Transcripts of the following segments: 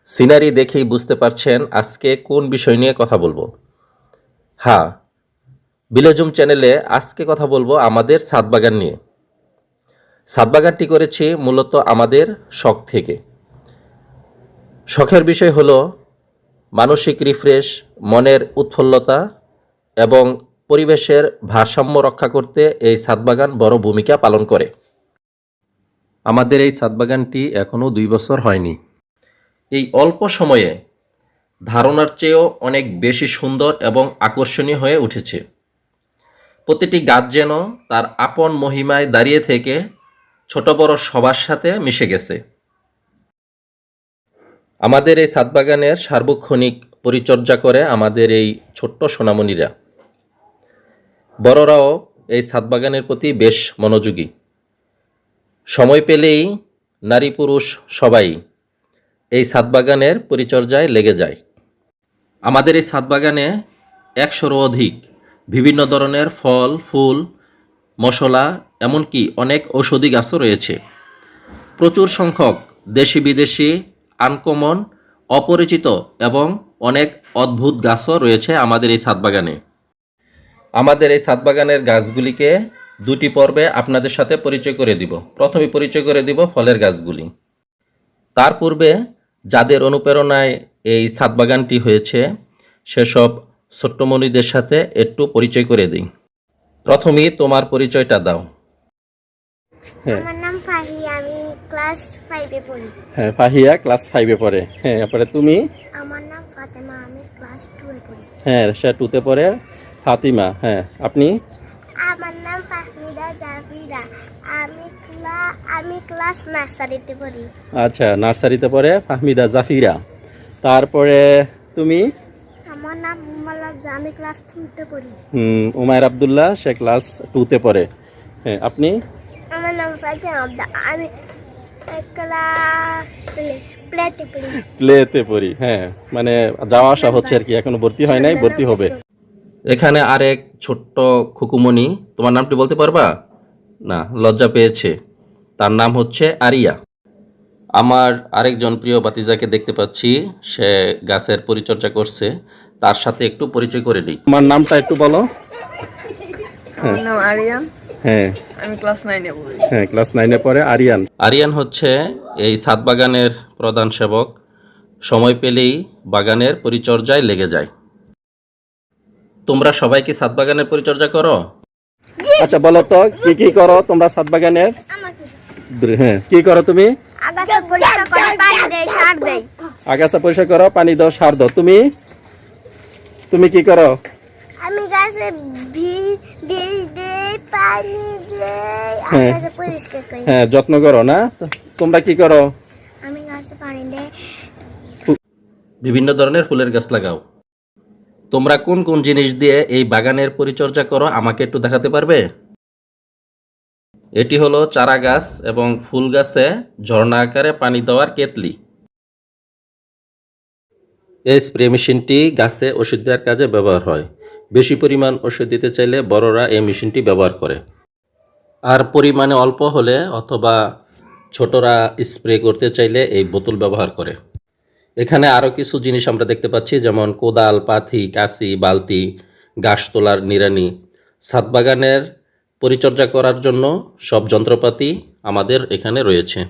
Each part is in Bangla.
সিনারি দেখেই বুঝতে পারছেন আজকে কোন বিষয় নিয়ে কথা বলবো। হ্যাঁ, বিলেজুম চ্যানেলে আজকে কথা বলবো আমাদের ছাদ বাগান নিয়ে। ছাদ বাগানটি করেছি মূলত আমাদের শখ থেকে। শখের বিষয় হলো মানসিক রিফ্রেশ, মনের উৎফুল্লতা এবং পরিবেশের ভারসাম্য রক্ষা করতে এই ছাদ বাগান বড় ভূমিকা পালন করে। আমাদের এই ছাদ বাগানটি এখনও 2 বছর হয়নি। এই অল্প সময়ে ধারণার চেয়েও অনেক বেশি সুন্দর এবং আকর্ষণীয় হয়ে উঠেছে। প্রতিটি গাছ যেন তার আপন মহিমায় দাঁড়িয়ে থেকে ছোট বড় সবার সাথে মিশে গেছে। আমাদের এই ছাদ বাগানের সার্বক্ষণিক পরিচর্যা করে আমাদের এই ছোট্ট সোনামণিরা। বড়রাও এই ছাদ বাগানের প্রতি বেশ মনোযোগী। সময় পেলেই নারী পুরুষ সবাই এই ছাদ বাগানের পরিচর্যায় লেগে যায়। আমাদের এই ছাদ বাগানে 100-রও অধিক বিভিন্ন ধরনের ফল, ফুল, মশলা, এমনকি অনেক ঔষধি গাছও রয়েছে। প্রচুর সংখ্যক দেশি বিদেশি, আনকমন, অপরিচিত এবং অনেক অদ্ভুত গাছও রয়েছে আমাদের এই ছাদ বাগানে। আমাদের এই ছাদ বাগানের গাছগুলিকে 2টি পর্বে আপনাদের সাথে পরিচয় করে দিব। প্রথমে পরিচয় করে দিব ফলের গাছগুলি। তার পূর্বে যাদের অনুপ্রেরণায় এই ছাদ বাগানটি হয়েছে সেসব ছোট্টমণিদের সাথে একটু পরিচয় করে দিই। প্রথমেই তোমার পরিচয়টা দাও। আমার নাম ফাহিয়া, আমি ক্লাস 5 এ পড়ি। হ্যাঁ, ফাহিয়া ক্লাস 5 এ পড়ে। হ্যাঁ, তারপরে তুমি? আমার নাম ফাতেমা, আমি ক্লাস 2 এ পড়ি। হ্যাঁ, সে 2তে পড়ে। ফাতিমা। হ্যাঁ, আপনি? আমার নাম ফাহমিদা জাফিরা, আমি ক্লাস নার্সারিতে পড়ি। আচ্ছা, নার্সারিতে পড়ে ফাহমিদা জাফিরা। তারপরে তুমি? আমার নাম উম্মাল আব্দুল্লাহ, আমি ক্লাস 2 তে পড়ি। উমায়ের আব্দুল্লাহ, সে ক্লাস 2তে পড়ে। হ্যাঁ, আপনি? আমার নাম ফাতিমা আব্দুল্লাহ, আমি ক্লাস প্লেতে পড়ি। প্লেতে পড়ি। হ্যাঁ, মানে যাওয়া আসা হচ্ছে আর কি, এখনো ভর্তি হয় নাই, ভর্তি হবে। এখানে আরেক ছোট্ট খুকুমণি, তোমার নামটি বলতে পারবা? না, লজ্জা পেয়েছে। তার নাম হচ্ছে আরিয়া। আমার আরেকজন প্রিয় বাতিজাকে দেখতে পাচ্ছি, সে গাছের পরিচর্যা করছে। তার সাথে একটু পরিচয় করে নিই। তোমার নামটা একটু বলো। আমার নাম আরিয়ান, হ্যাঁ, আমি ক্লাস 9 এ পড়ি। হ্যাঁ, ক্লাস 9 এ পড়ে আরিয়ান। আরিয়ান হচ্ছে এই ছাদ বাগানের প্রধান সেবক। সময় পেলেই বাগানের পরিচর্যায় লেগে যায়। তোমরা সবাই কি ছাদ বাগানের পরিচর্যা করো? আচ্ছা, বলো তো কি কি করো তোমরা ছাদ বাগানের? হ্যাঁ, কি করো তুমি? আগাছা পরিষ্কার করে পানি দেই, সার দেই। আগাছা পরিষ্কার করো, পানি দাও, সার দাও। তুমি তুমি কি করো? আমি গাছে বীজ দেই, পানি দেই, হ্যাঁ। আগাছা পরিষ্কার করি। হ্যাঁ, যত্ন করো না? তোমরা কি করো? আমি গাছে পানি দেই। বিভিন্ন ধরনের ফুলের গাছ লাগাও। তোমরা কোন কোন জিনিস দিয়ে এই বাগানের পরিচর্যা করো আমাকে একটু দেখাতে পারবে? এটি হলো চারা গাছ এবং ফুল গাছে ঝর্ণা আকারে পানি দেওয়ার কেতলি। এই স্প্রে মেশিনটি গাছে ওষুধ দেওয়ার কাজে ব্যবহার হয়। বেশি পরিমাণ ওষুধ দিতে চাইলে বড়রা এই মেশিনটি ব্যবহার করে। আর পরিমাণে অল্প হলে অথবা ছোটরা স্প্রে করতে চাইলে এই বোতল ব্যবহার করে। এখানে আরও কিছু জিনিস আমরা দেখতে পাচ্ছি, যেমন কোদাল, পাথি, কাঁচি, বালতি, ঘাস তোলার নিড়ানি। ছাদ বাগানের পরিচর্যা করার জন্য সব যন্ত্রপাতি আমাদের এখানে রয়েছে।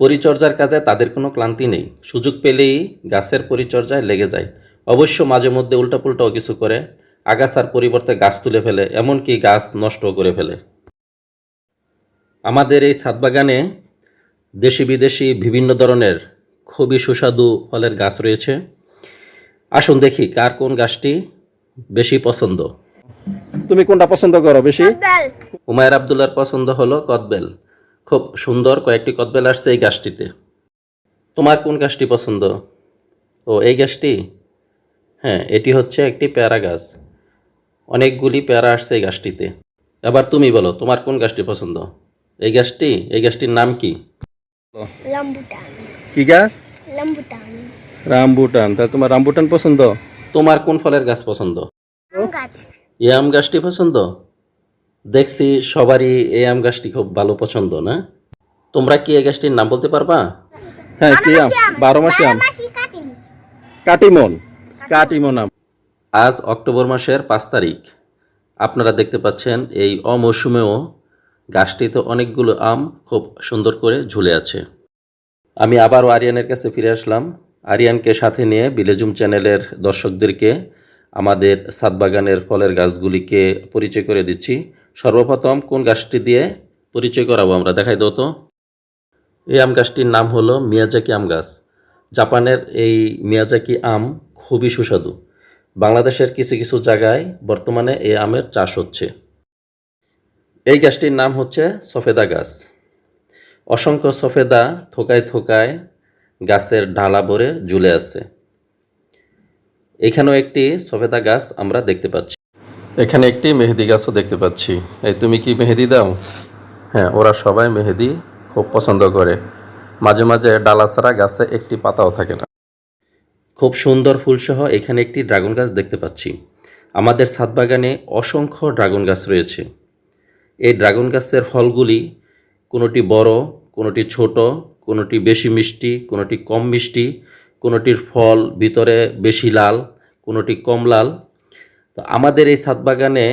পরিচর্যার কাজে তাদের কোনো ক্লান্তি নেই। সুযোগ পেলেই গাছের পরিচর্যায় লেগে যায়। অবশ্য মাঝে মধ্যে উল্টাপুল্টাও কিছু করে, আগাছার পরিবর্তে গাছ তুলে ফেলে, এমনকি গাছ নষ্ট করে ফেলে। আমাদের এই ছাদ বাগানে দেশি বিদেশি বিভিন্ন ধরনের খুবই সুস্বাদু ফলের গাছ রয়েছে। আসুন দেখি কার কোন গাছটি বেশি পছন্দ। তুমি কোনটা পছন্দ করো বেশি? উমায়ের আব্দুল্লাহর পছন্দ হলো কদবেল। খুব সুন্দর কয়েকটি কদবেল আসছে এই গাছটিতে। তোমার কোন গাছটি পছন্দ? ও, এই গাছটি। হ্যাঁ, এটি হচ্ছে একটি পেয়ারা গাছ। অনেকগুলি পেয়ারা আসছে এই গাছটিতে। এবার তুমি বলো তোমার কোন গাছটি পছন্দ? এই গাছটি? এই গাছটির নাম কি? রামবুটান। কি গাছ? রামবুটান। রামবুটান। তা তোমার রামবুটান পছন্দ? তোমার কোন ফলের গাছ পছন্দ? আম গাছ। এই আম গাছটি পছন্দ? দেখছি সবারই এই আম গাছটি খুব ভালো পছন্দ, না? তোমরা কি এই গাছটির নাম বলতে পারবা? হ্যাঁ কি আম? 12 মাসি আম। বারোমাসি কাটিং। কাটিমন। কাটিমন আম। আজ অক্টোবর মাসের 5 তারিখ। আপনারা দেখতে পাচ্ছেন এই অমৌসুমেও গাছটিতে অনেকগুলো আম খুব সুন্দর করে ঝুলে আছে। আমি আবারও আরিয়ানের কাছে ফিরে আসলাম। আরিয়ানকে সাথে নিয়ে বিলেজুম চ্যানেলের দর্শকদেরকে আমাদের ছাদ বাগানের ফলের গাছগুলিকে পরিচয় করে দিচ্ছি। সর্বপ্রথম কোন গাছটি দিয়ে পরিচয় করাবো আমরা, দেখাই দাও তো। এই আম গাছটির নাম হলো মিয়াজাকি আম গাছ। জাপানের এই মিয়াজাকি আম খুবই সুস্বাদু। বাংলাদেশের কিছু কিছু জায়গায় বর্তমানে এই আমের চাষ হচ্ছে। এই গাছটির নাম হচ্ছে সফেদা গাছ। অসংখ্য সফেদা থোকায় থোকায় গাছের ডালা ভরে ঝুলে আছে। এখানেও একটি সফেদা গাছ আমরা দেখতে পাচ্ছি। এখানে একটি মেহেদি গাছও দেখতে পাচ্ছি। এই তুমি কি মেহেদি দাও? হ্যাঁ, ওরা সবাই মেহেদি খুব পছন্দ করে। মাঝে মাঝে ডালা ছাড়া গাছে একটি পাতাও থাকে না। খুব সুন্দর ফুলসহ এখানে একটি ড্রাগন গাছ দেখতে পাচ্ছি। আমাদের ছাদ বাগানে অসংখ্য ড্রাগন গাছ রয়েছে। এই ড্রাগন গাছের ফলগুলি কোনোটি বড়, কোনোটি ছোট, কোনোটি বেশি মিষ্টি, কোনোটি কম মিষ্টি, কোনোটির ফল ভিতরে বেশি লাল, কোনোটি কম লাল। তো আমাদের এই ছাদ বাগানে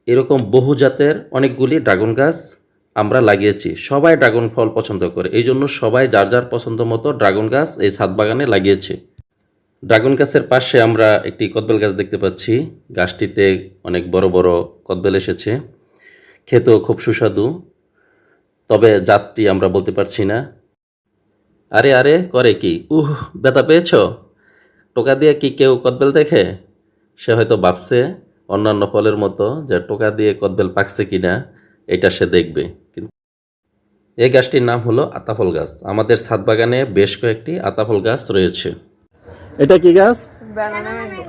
এরকম বহু জাতের অনেকগুলি ড্রাগন গাছ আমরা লাগিয়েছি। সবাই ড্রাগন ফল পছন্দ করে, এই জন্য সবাই যার যার পছন্দ মতো ড্রাগন গাছ এই ছাদ বাগানে লাগিয়েছে। ড্রাগন গাছের পাশে আমরা একটি কদবেল গাছ দেখতে পাচ্ছি। গাছটিতে অনেক বড় বড় কদবেল এসেছে। খেতেও খুব সুস্বাদু, তবে জাতটি আমরা বলতে পারছি না। আরে আরে করে কি? ব্যথা পেয়েছ? টোকা দিয়ে কি কেউ কদবেল দেখে? সে হয়তো ভাবছে অন্যান্য ফলের মতো যে টোকা দিয়ে কদবেল পাকছে কিনা এটা সে দেখবে। কিন্তু এই গাছটির নাম হলো আতাফল গাছ। আমাদের ছাদ বাগানে বেশ কয়েকটি আতাফল গাছ রয়েছে। এটা কি গাছ?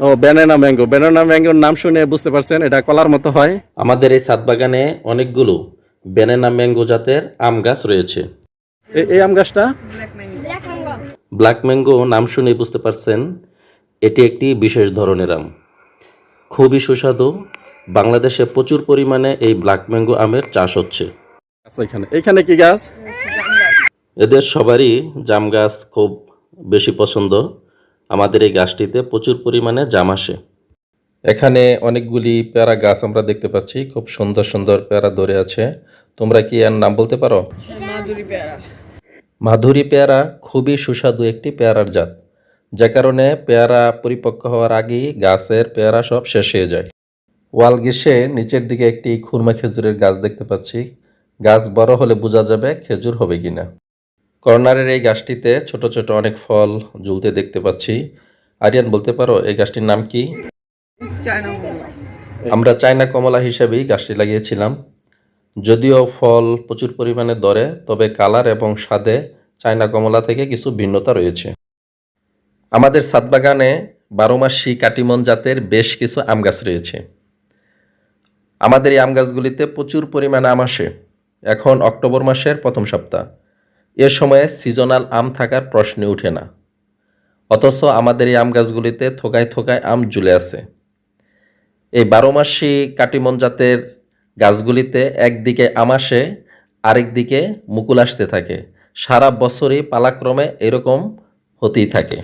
ও, ব্যানানা ম্যাঙ্গো। ব্যানানা ম্যাঙ্গোর নাম শুনে বুঝতে পারছেন এটা কলার মতো হয়। আমাদের এই ছাদ বাগানে অনেকগুলো ব্যানানা ম্যাঙ্গো জাতের আম গাছ রয়েছে। এই আম গাছটা black mango. Black mango. Black mango নাম শুনে বুঝতে পারছেন এটি একটি বিশেষ ধরনের আম, খুবই সুস্বাদু। বাংলাদেশে প্রচুর পরিমাণে এই ব্ল্যাক ম্যাঙ্গো আমের চাষ হচ্ছে। এখানে কি গাছ? এদের সবারই জাম গাছ খুব বেশি পছন্দ। আমাদের এই গাছটিতে প্রচুর পরিমাণে জাম আসে। এখানে অনেকগুলি পেয়ারা গাছ আমরা দেখতে পাচ্ছি। খুব সুন্দর সুন্দর পেয়ারা ধরে আছে। তোমরা কি এর নাম বলতে পারো? মাধুরী পেয়ারা। মাধুরী পেয়ারা খুবই সুস্বাদু একটি পেয়ারার জাত, যে কারণে পেয়ারা পরিপক্ক হওয়ার আগেই গাছের পেয়ারা সব শেষ হয়ে যায়। ওয়াল ঘেঁষে নিচের দিকে একটি খুরমা খেজুরের গাছ দেখতে পাচ্ছি। গাছ বড় হলে বোঝা যাবে খেজুর হবে কিনা। কর্নারের এই গাছটিতে ছোট ছোট অনেক ফল ঝুলতে দেখতে পাচ্ছি। আরিয়ান বলতে পারো এই গাছটির নাম কি? চায়না কমলা। আমরা চায়না কমলা হিসেবেই গাছটি লাগিয়েছিলাম। যদিও ফল প্রচুর পরিমাণে ধরে, তবে কালার এবং স্বাদে চায়না কমলা থেকে কিছু ভিন্নতা রয়েছে। আমাদের ছাদ বাগানে 12 মাসি কাটিমন জাতের বেশ কিছু আম গাছ রয়েছে। আমাদের এই আম গাছগুলিতে প্রচুর পরিমাণে আম আসে। এখন অক্টোবর মাসের প্রথম সপ্তাহ, এ সময়ে সিজনাল আম থাকার প্রশ্নই ওঠে না। অথচ আমাদের এই আম গাছগুলিতে থোকায় থোকায় আম ঝুলে আছে। এই 12 মাসি কাটিমন জাতের গাছগুলিতে একদিকে আম আসে, আরেক দিকে মুকুল আসতে থাকে। সারা বছরই পালাক্রমে এরকম হতেই থাকে।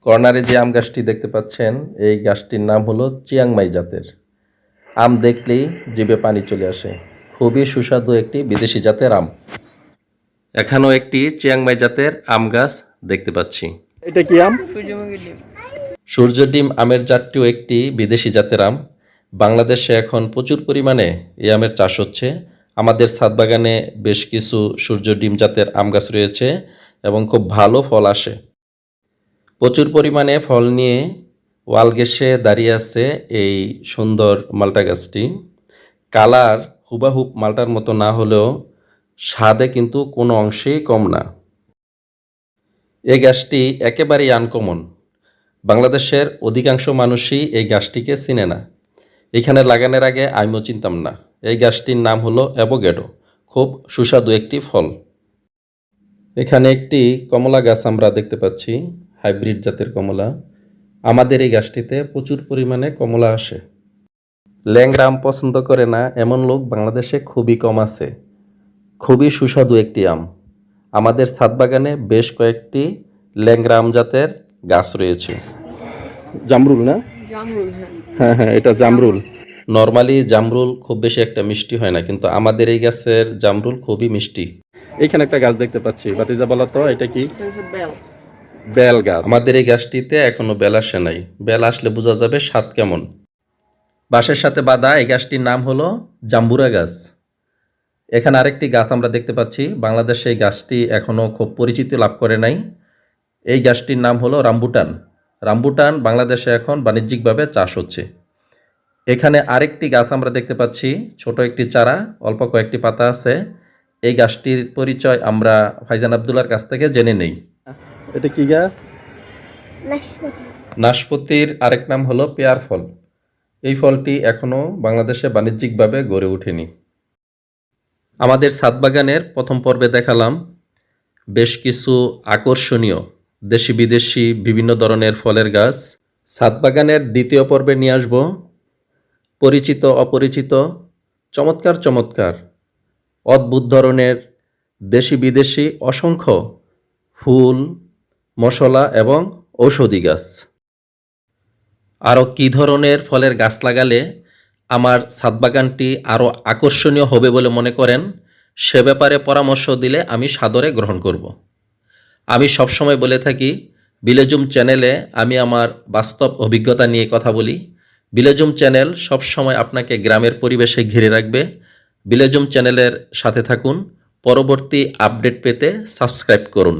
কর্নারে যে আম গাছটি দেখতে পাচ্ছেন এই গাছটির নাম হলো চিয়াংমাই জাতের। আম দেখলেই জিভে পানি চলে আসে। খুবই সুস্বাদু একটি বিদেশি জাতের আম। এখানেও একটি চিয়াংমাই জাতের আম গাছ দেখতে পাচ্ছি। এটা কি আম? সূর্যমুখী ডিম। সূর্য ডিম আমের জাতটিও একটি বিদেশি জাতের আম। বাংলাদেশে এখন প্রচুর পরিমাণে এই আমের চাষ হচ্ছে। আমাদের ছাদ বাগানে বেশ কিছু সূর্য ডিম জাতের আম গাছ রয়েছে এবং খুব ভালো ফল আসে। প্রচুর পরিমাণে ফল নিয়ে ওয়াল ঘেঁষে দাঁড়িয়ে আছে এই সুন্দর মালটা গাছটি। কালার হুবাহুব মালটার মতো না হলেও স্বাদে কিন্তু কোনো অংশেই কম না। এই গাছটি একেবারেই আনকমন। বাংলাদেশের অধিকাংশ মানুষই এই গাছটিকে চিনে না। এখানে লাগানোর আগে আমিও চিনতাম না। এই গাছটির নাম হলো অ্যাভোক্যাডো। খুব সুস্বাদু একটি ফল। এখানে একটি কমলা গাছ আমরা দেখতে পাচ্ছি, হাইব্রিড জাতের কমলা। আমাদের এই গাছটিতে প্রচুর পরিমাণে কমলা আসে। ল্যাংড়া আম পছন্দ করে না এমন লোক বাংলাদেশে খুবই কম আছে। খুবই সুস্বাদু একটি আম। আমাদের ছাদ বাগানে বেশ কয়েকটি ল্যাংড়া আম জাতের গাছ রয়েছে। জামরুল না? জামরুল, হ্যাঁ। হ্যাঁ হ্যাঁ, এটা জামরুল। নর্মালি জামরুল খুব বেশি একটা মিষ্টি হয় না, কিন্তু আমাদের এই গাছের জামরুল খুবই মিষ্টি। এইখানে একটা গাছ দেখতে পাচ্ছি, বাতিজা বলো তো এটা কি? There's a bell. বেল গাছ। আমাদের এই গাছটিতে এখনো বেল আসে নাই, বেল আসলে বোঝা যাবে স্বাদ কেমন। বাঁশের সাথে বাঁধা এই গাছটির নাম হলো জাম্বুরা গাছ। এখানে আরেকটি গাছ আমরা দেখতে পাচ্ছি, বাংলাদেশে এই গাছটি এখনো খুব পরিচিতি লাভ করে নাই। এই গাছটির নাম হলো রামবুটান। রামবুটান বাংলাদেশে এখন বাণিজ্যিকভাবে চাষ হচ্ছে। এখানে আরেকটি গাছ আমরা দেখতে পাচ্ছি, ছোট একটি চারা, অল্প কয়েকটি পাতা আছে। এই গাছটির পরিচয় আমরা ফাইজান আব্দুল্লার কাছ থেকে জেনে নেই। এটা কি গাছ? নাশপাতি। নাশপাতির আরেক নাম হলো পেয়ার ফল। এই ফলটি এখনো বাংলাদেশে বাণিজ্যিকভাবে গড়ে ওঠেনি। আমাদের ছাদ বাগানের প্রথম পর্বে দেখালাম বেশ কিছু আকর্ষণীয় দেশি বিদেশি বিভিন্ন ধরনের ফলের গাছ। ছাদ বাগানের দ্বিতীয় পর্বে নিয়ে আসব পরিচিত অপরিচিত চমৎকার চমৎকার অদ্ভুত ধরনের দেশি বিদেশি অসংখ্য ফুল, মশলা এবং ঔষধি গাছ। আরও কী ধরনের ফলের গাছ লাগালে আমার ছাদ বাগানটি আরও আকর্ষণীয় হবে বলে মনে করেন, সে ব্যাপারে পরামর্শ দিলে আমি সাদরে গ্রহণ করব। আমি সবসময় বলে থাকি, ভিলেজুম চ্যানেলে আমি আমার বাস্তব অভিজ্ঞতা নিয়ে কথা বলি। ভিলেজুম চ্যানেল সবসময় আপনাকে গ্রামের পরিবেশে ঘিরে রাখবে। ভিলেজুম চ্যানেলের সাথে থাকুন, পরবর্তী আপডেট পেতে সাবস্ক্রাইব করুন।